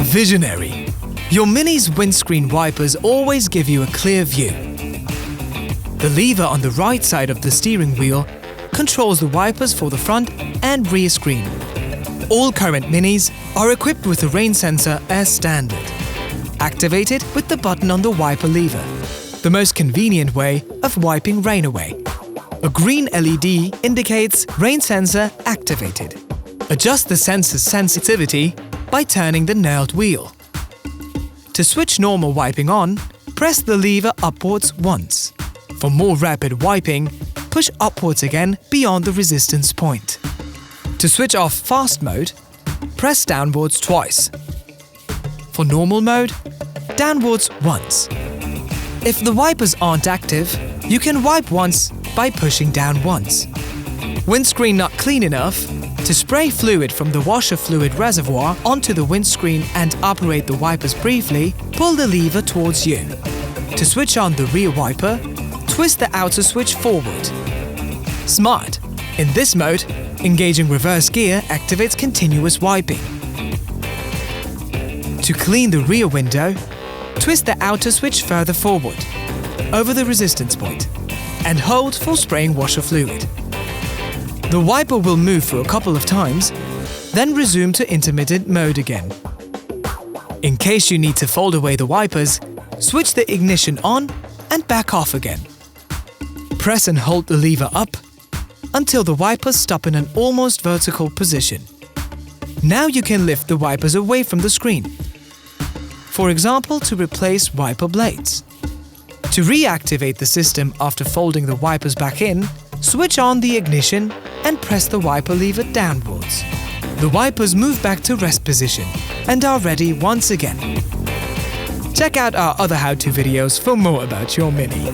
Visionary. Your Mini's windscreen wipers always give you a clear view. The lever on the right side of the steering wheel controls the wipers for the front and rear screen. All current Minis are equipped with a rain sensor as standard, activated with the button on the wiper lever, the most convenient way of wiping rain away. A green LED indicates rain sensor activated. Adjust the sensor's sensitivity by turning the knurled wheel. To switch normal wiping on, press the lever upwards once. For more rapid wiping, push upwards again beyond the resistance point. To switch off fast mode, press downwards twice. For normal mode, downwards once. If the wipers aren't active, you can wipe once by pushing down once. Windscreen not clean enough? To spray fluid from the washer fluid reservoir onto the windscreen and operate the wipers briefly, pull the lever towards you. To switch on the rear wiper, twist the outer switch forward. Smart! In this mode, engaging reverse gear activates continuous wiping. To clean the rear window, twist the outer switch further forward, over the resistance point, and hold for spraying washer fluid. The wiper will move for a couple of times, then resume to intermittent mode again. In case you need to fold away the wipers, switch the ignition on and back off again. Press and hold the lever up until the wipers stop in an almost vertical position. Now you can lift the wipers away from the screen. For example, to replace wiper blades. To reactivate the system after folding the wipers back in, switch on the ignition and press the wiper lever downwards. The wipers move back to rest position and are ready once again. Check out our other how-to videos for more about your Mini.